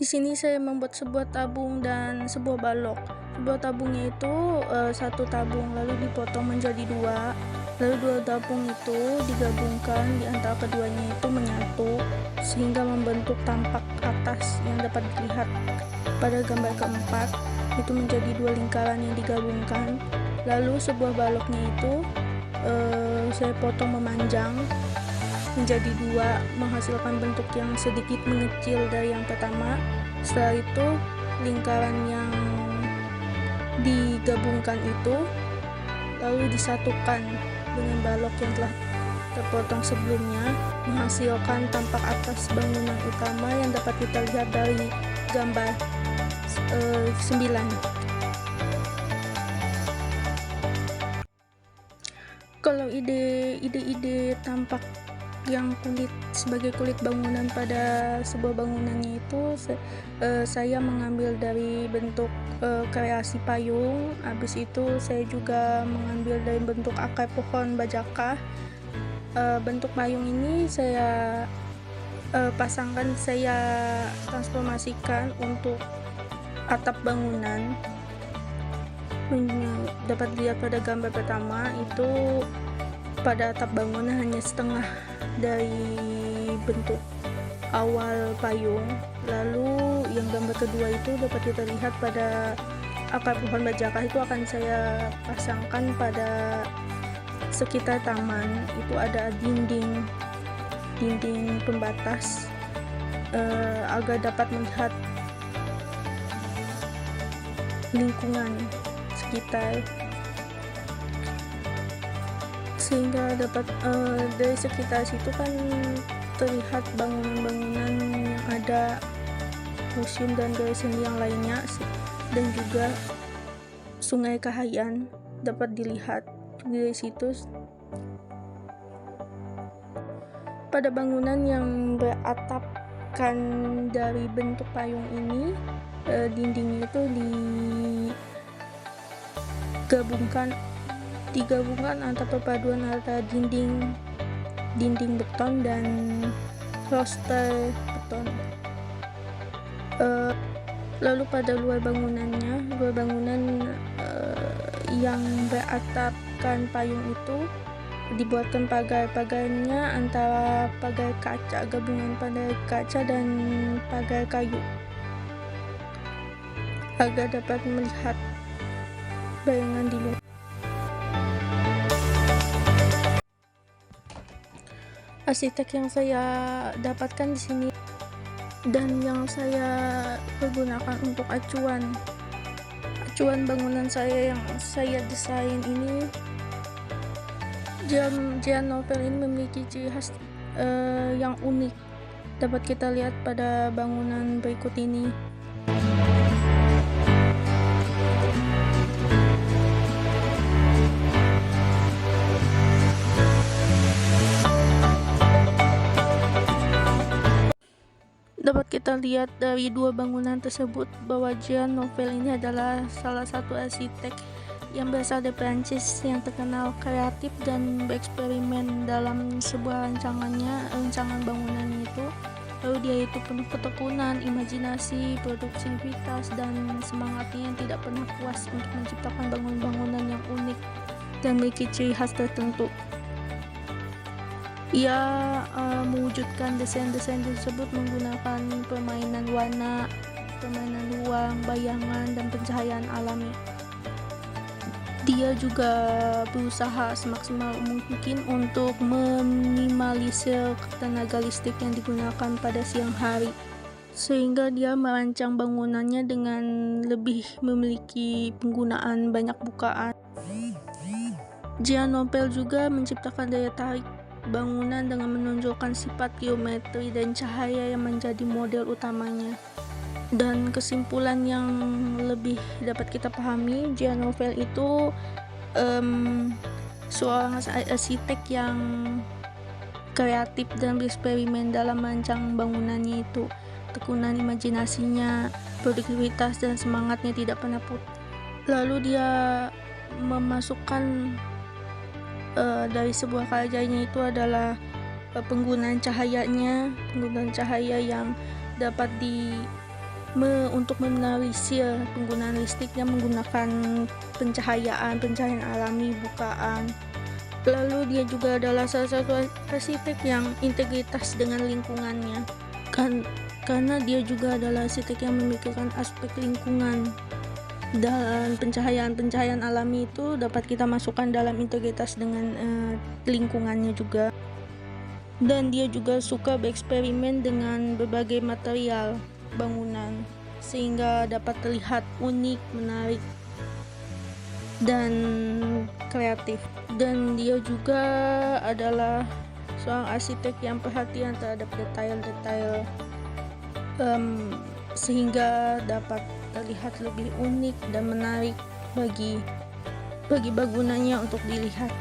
sini saya membuat sebuah tabung dan sebuah balok. Sebuah tabungnya itu satu tabung lalu dipotong menjadi dua, lalu dua tabung itu digabungkan di antara keduanya itu menyatu sehingga membentuk tampak atas yang dapat dilihat pada gambar keempat. Itu menjadi dua lingkaran yang digabungkan. Lalu sebuah baloknya itu saya potong memanjang menjadi dua, menghasilkan bentuk yang sedikit mengecil dari yang pertama. Setelah itu lingkaran yang digabungkan itu lalu disatukan dengan balok yang telah terpotong sebelumnya, menghasilkan tampak atas bangunan utama yang dapat kita lihat dari gambar 9. Kalau ide tampak yang sebagai kulit bangunan pada sebuah bangunannya itu saya mengambil dari bentuk kreasi payung. Habis itu saya juga mengambil dari bentuk akar pohon bajaka. Bentuk payung ini saya pasangkan, saya transformasikan untuk atap bangunan. Dapat dilihat pada gambar pertama itu pada atap bangunan hanya setengah dari bentuk awal payung. Lalu yang gambar kedua itu dapat kita lihat pada akar pohon bajaka. Itu akan saya pasangkan pada sekitar taman. Itu ada dinding pembatas agar dapat melihat lingkungan sekitar, sehingga dapat dari sekitar situ kan terlihat bangunan-bangunan yang ada, museum dan galeri seni yang lainnya, dan juga Sungai Kahayan dapat dilihat dari situ. Pada bangunan yang beratapkan dari bentuk payung ini, dindingnya itu digabungkan antara perpaduan antara dinding beton dan roster beton. Lalu pada luar bangunan yang beratapkan payung itu dibuatkan pagarnya antara pagar kaca, gabungan pagar kaca dan pagar kayu, agar dapat melihat bayangan di luar. Arsitek yang saya dapatkan di sini dan yang saya pergunakan untuk acuan bangunan saya yang saya desain ini, Gian Novel ini memiliki ciri khas yang unik, dapat kita lihat pada bangunan berikut ini. Dapat kita lihat dari dua bangunan tersebut bahwa Gian Novel ini adalah salah satu arsitek yang berasal dari Prancis yang terkenal kreatif dan bereksperimen dalam sebuah rancangan bangunannya itu. Lalu dia itu penuh ketekunan, imajinasi, produktivitas, dan semangatnya yang tidak pernah puas untuk menciptakan bangunan-bangunan yang unik dan memiliki ciri khas tertentu. Ia mewujudkan desain-desain tersebut menggunakan permainan warna, permainan ruang, bayangan, dan pencahayaan alami. Dia juga berusaha semaksimal mungkin untuk meminimalisir tenaga listrik yang digunakan pada siang hari, sehingga dia merancang bangunannya dengan lebih memiliki penggunaan banyak bukaan. Gian Novel juga menciptakan daya tarik bangunan dengan menonjolkan sifat geometri dan cahaya yang menjadi model utamanya. Dan kesimpulan yang lebih dapat kita pahami, Gian Novel itu seorang arsitek yang kreatif dan bereksperimen dalam merancang bangunannya itu. Tekunan imajinasinya, produktivitas dan semangatnya tidak pernah pudar. Lalu dia memasukkan dari sebuah karyanya itu adalah penggunaan cahaya yang dapat untuk meminimalisir penggunaan listriknya menggunakan pencahayaan alami bukaan. Lalu dia juga adalah salah satu arsitek yang integritas dengan lingkungannya, karena dia juga adalah arsitek yang memikirkan aspek lingkungan. Dan pencahayaan alami itu dapat kita masukkan dalam integritas dengan lingkungannya juga. Dan dia juga suka bereksperimen dengan berbagai material bangunan sehingga dapat terlihat unik, menarik, dan kreatif. Dan dia juga adalah seorang arsitek yang perhatian terhadap detail-detail sehingga dapat terlihat lebih unik dan menarik bagi bangunannya untuk dilihat.